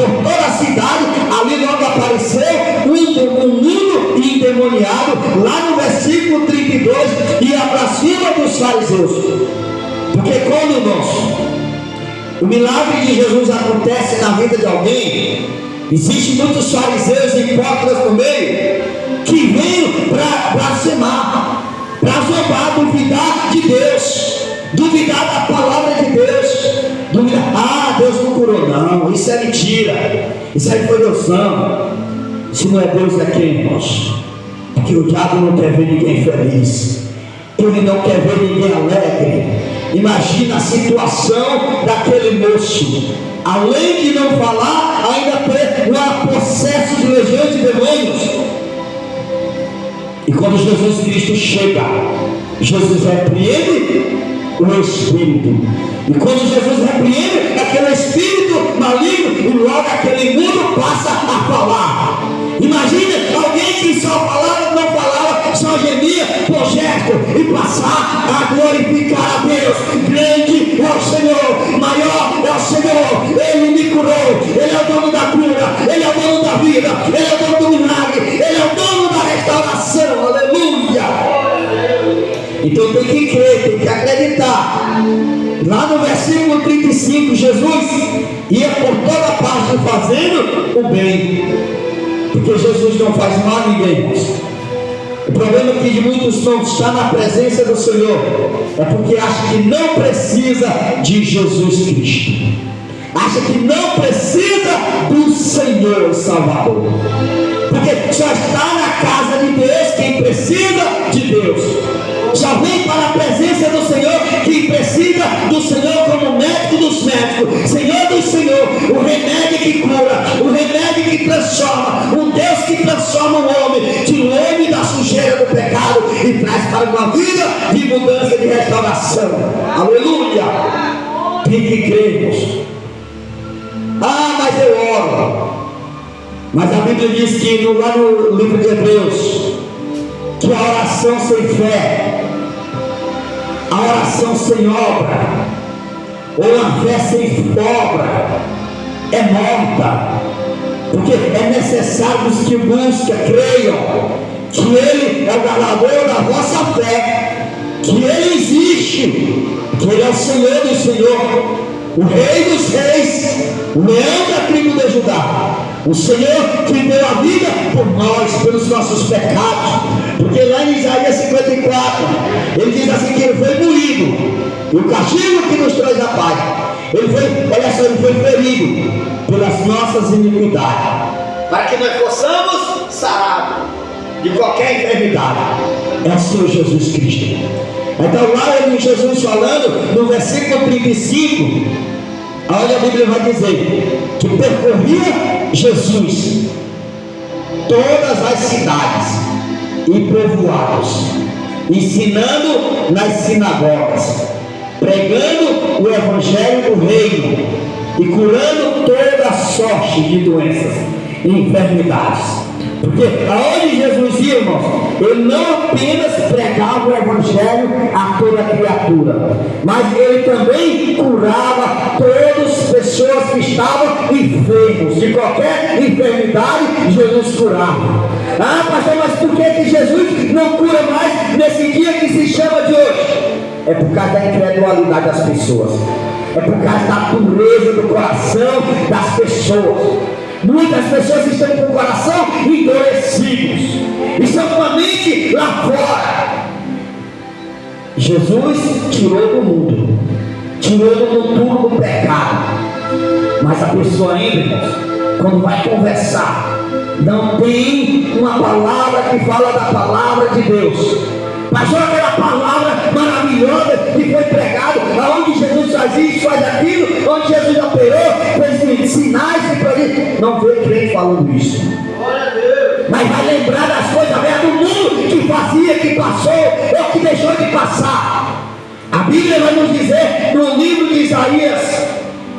por toda a cidade. Ali logo apareceu um mundo endemoniado, lá no versículo 32, e a pra cima dos fariseus. Porque quando, irmãos, o milagre de Jesus acontece na vida de alguém, existem muitos fariseus e hipócritas no meio, que vêm para blasfemar, para zombar, duvidar de Deus, duvidar da palavra de Deus, duvidar, Deus não curou, não, isso é mentira, isso aí foi Deus não. Se não é Deus, é quem, irmãos? Porque o diabo não quer ver ninguém feliz, ele não quer ver ninguém alegre. Imagina a situação daquele moço, além de não falar, ainda ter um processo de legião de demônios. E quando Jesus Cristo chega, Jesus repreende o espírito, e quando Jesus repreende aquele espírito maligno, e logo aquele mundo passa a falar. Imagina alguém que só falava, não falava, só gemia, projeto, e passar a glorificar a Deus. Grande é o Senhor, maior é o Senhor, Ele me curou, Ele é o dono da cura, Ele é o dono da vida, Ele é o dono do milagre, Ele é o dono da restauração, aleluia. Então tem que crer, tem que acreditar. Lá no versículo 35, Jesus ia por toda parte fazendo o bem, porque Jesus não faz mal a ninguém, irmãos. O problema é que de muitos não está na presença do Senhor, é porque acha que não precisa de Jesus Cristo, acha que não precisa do Senhor Salvador, porque só está na casa de Deus quem precisa de Deus, só vem para a presença do Senhor quem precisa do Senhor como médico dos médicos, Senhor do Senhor, o remédio que cura, o remédio que transforma, o Deus que transforma o homem, tira o homem da sujeira do pecado e traz para uma vida de mudança, de restauração, aleluia. Tem que crer, irmãos. Mas eu oro, mas a Bíblia diz que lá no livro de Hebreus, que a oração sem fé, a oração sem obra, ou a fé sem obra, é morta. Porque é necessário os que buscam, creiam que Ele é o galador da vossa fé, que Ele existe, que Ele é o Senhor do Senhor, o Rei dos Reis, o leão da tribo de Judá, o Senhor que deu a vida por nós, pelos nossos pecados. Porque lá em Isaías 54, ele diz assim que Ele foi moído, e o castigo que nos traz a paz, Ele foi ferido pelas nossas iniquidades, para que nós possamos sarar de qualquer enfermidade. É o Senhor Jesus Cristo. Então lá em Jesus falando, no versículo 35, olha, a Bíblia vai dizer que percorria Jesus todas as cidades e povoados, ensinando nas sinagogas, pregando o evangelho do reino e curando toda sorte de doenças e enfermidades. Porque aonde Jesus ia, irmãos, Ele não apenas pregava o evangelho a toda criatura, mas Ele também curava todas as pessoas que estavam enfermos, de qualquer enfermidade Jesus curava. Pastor, mas por que Jesus não cura mais nesse dia que se chama de hoje? É por causa da incredulidade das pessoas, é por causa da dureza do coração das pessoas. Muitas pessoas estão com o coração endurecidos, estão com a mente lá fora. Jesus tirou do mundo, tirou do mundo do pecado, mas a pessoa ainda, irmãos, quando vai conversar, não tem uma palavra que fala da palavra de Deus. Mas olha aquela palavra maravilhosa que foi pregada, aonde Jesus faz isso, faz aquilo, onde Jesus operou, fez sinais e prodígios. Não vê crente falando isso, mas vai lembrar das coisas velhas do mundo que fazia, que passou ou que deixou de passar. A Bíblia vai nos dizer no livro de Isaías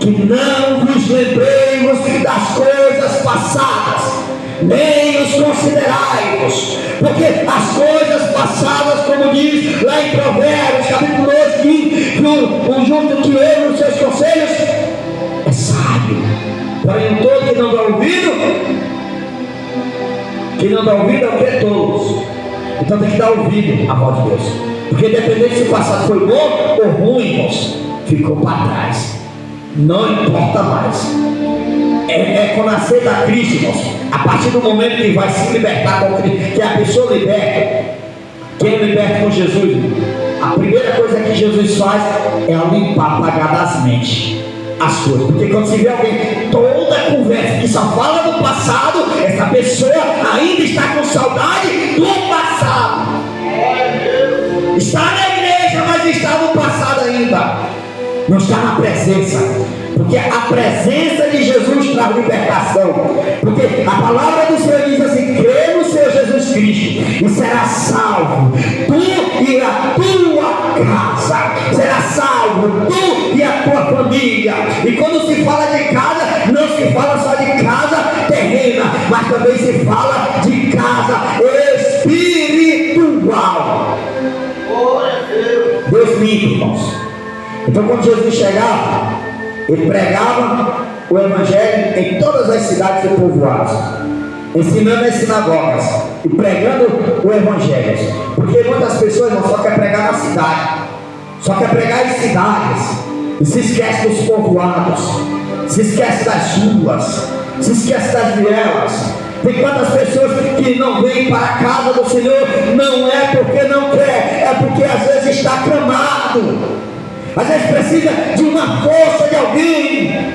que não vos lembremos das coisas passadas, nem os considerai-vos, porque as coisas passadas, como diz lá em Provérbios capítulo 12, que o justo que ouve os seus conselhos é sábio. Porém, o todo que não dá ouvido é o que? Todos. Então tem que dar ouvido à voz de Deus. Porque independente se o passado foi bom ou ruim, irmãos, ficou para trás. Não importa mais. É quando aceita a Cristo, irmãos. A partir do momento que vai se libertar com Cristo, que a pessoa liberta. Quem liberta com Jesus? A primeira coisa que Jesus faz é limpar, apagar das mentes as coisas. Porque quando se vê alguém, toda conversa que só fala do passado, essa pessoa ainda está com saudade do passado. Está na igreja, mas está no passado ainda. Não está na presença. Porque a presença de Jesus traz libertação. Porque a palavra do Senhor diz assim: crê no Senhor Jesus Cristo e será salvo, tu e a tua casa. Será salvo, tu e a tua família. E quando se fala de casa, não se fala só de casa terrena, mas também se fala de casa espiritual. Deus limpa, irmãos. Então quando Jesus chegava, ele pregava o evangelho em todas as cidades e povoados, ensinando as sinagogas e pregando o evangelho. Porque muitas pessoas não só querem pregar na cidade, só quer pregar em cidades e se esquece dos povoados, se esquece das ruas, se esquece das vielas. Tem quantas pessoas que não vêm para a casa do Senhor, não é porque não quer, é porque às vezes está acamado. Às vezes precisa de uma força de alguém